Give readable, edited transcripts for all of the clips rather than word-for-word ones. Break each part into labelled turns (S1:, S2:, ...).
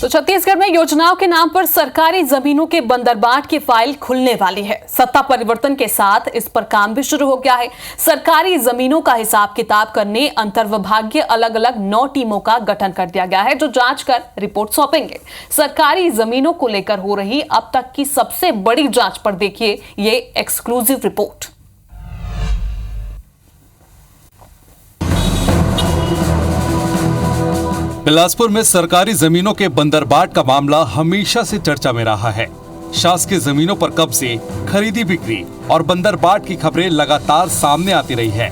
S1: तो छत्तीसगढ़ में योजनाओं के नाम पर सरकारी जमीनों के बंदरबाट की फाइल खुलने वाली है। सत्ता परिवर्तन के साथ इस पर काम भी शुरू हो गया है। सरकारी जमीनों का हिसाब किताब करने अंतर्विभागीय अलग अलग 9 टीमों का गठन कर दिया गया है, जो जांच कर रिपोर्ट सौंपेंगे। सरकारी जमीनों को लेकर हो रही अब तक की सबसे बड़ी जांच पर देखिए ये एक्सक्लूसिव रिपोर्ट।
S2: बिलासपुर में सरकारी जमीनों के बंदरबाट का मामला हमेशा से चर्चा में रहा है। शासकीय जमीनों पर कब्जे, खरीदी बिक्री और बंदरबाट की खबरें लगातार सामने आती रही है।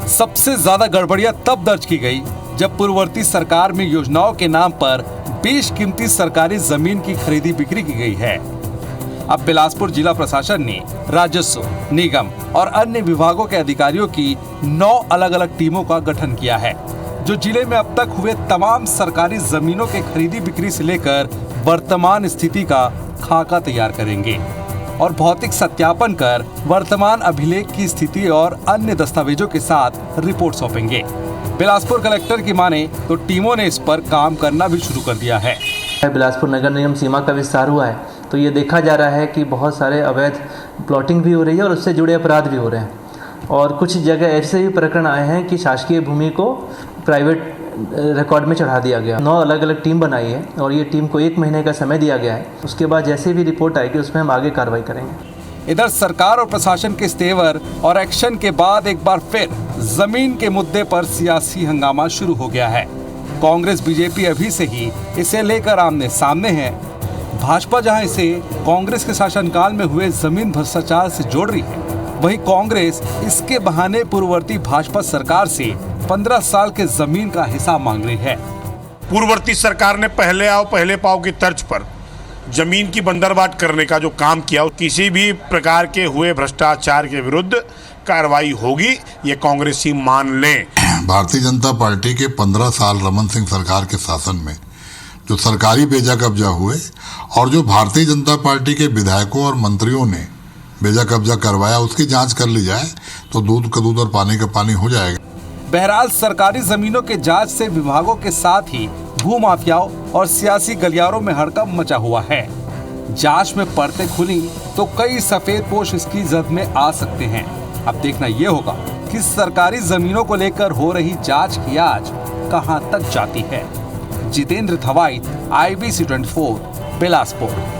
S2: सबसे ज्यादा गड़बड़ियां तब दर्ज की गई जब पूर्ववर्ती सरकार में योजनाओं के नाम पर बेशकीमती सरकारी जमीन की खरीदी बिक्री की गई है। अब बिलासपुर जिला प्रशासन ने राजस्व, निगम और अन्य विभागों के अधिकारियों की 9 अलग अलग टीमों का गठन किया है, जो जिले में अब तक हुए तमाम सरकारी जमीनों के खरीदी बिक्री से लेकर वर्तमान स्थिति का खाका तैयार करेंगे और भौतिक सत्यापन कर वर्तमान अभिलेख की स्थिति और अन्य दस्तावेजों के साथ रिपोर्ट सौंपेंगे। बिलासपुर कलेक्टर की माने तो टीमों ने इस पर काम करना भी शुरू कर दिया है।
S3: बिलासपुर नगर निगम सीमा का विस्तार हुआ है तो ये देखा जा रहा है कि बहुत सारे अवैध प्लॉटिंग भी हो रही है और उससे जुड़े अपराध भी हो रहे हैं। और कुछ जगह ऐसे भी प्रकरण आए हैं कि शासकीय भूमि को प्राइवेट रिकॉर्ड में चढ़ा दिया गया। 9 अलग अलग टीम बनाई है और ये टीम को 1 महीने का समय दिया गया है। उसके बाद जैसे भी रिपोर्ट आएगी उसमें हम आगे कार्रवाई करेंगे।
S2: इधर सरकार और प्रशासन के तेवर और एक्शन के बाद एक बार फिर जमीन के मुद्दे पर सियासी हंगामा शुरू हो गया है। कांग्रेस बीजेपी अभी से ही इसे लेकर आमने सामने है। भाजपा जहां इसे कांग्रेस के शासनकाल में हुए जमीन भ्रष्टाचार से जोड़ रही है, वहीं कांग्रेस इसके बहाने पूर्ववर्ती भाजपा सरकार से 15 साल के जमीन का हिसाब मांग रही है।
S4: पूर्ववर्ती सरकार ने पहले आओ पहले पाओ की तर्ज पर जमीन की बंदरबाट करने का जो काम किया, किसी भी प्रकार के हुए भ्रष्टाचार के विरुद्ध कार्रवाई होगी, ये कांग्रेसी मान लें।
S5: भारतीय जनता पार्टी के 15 साल रमन सिंह सरकार के शासन में जो सरकारी बेजा कब्जा हुए और जो भारतीय जनता पार्टी के विधायकों और मंत्रियों ने बेजा कब्जा करवाया, उसकी जांच कर ली जाए तो दूध का दूध और पानी का पानी हो जाएगा।
S2: बहरहाल सरकारी जमीनों के जांच से विभागों के साथ ही भूमाफियाओं और सियासी गलियारों में हड़कंप मचा हुआ है। जांच में परतें खुली तो कई सफेदपोश इसकी जद में आ सकते हैं। अब देखना ये होगा कि सरकारी जमीनों को लेकर हो रही जांच की आज कहां तक जाती है। जितेंद्र थवाई, IBC 24, बिलासपुर।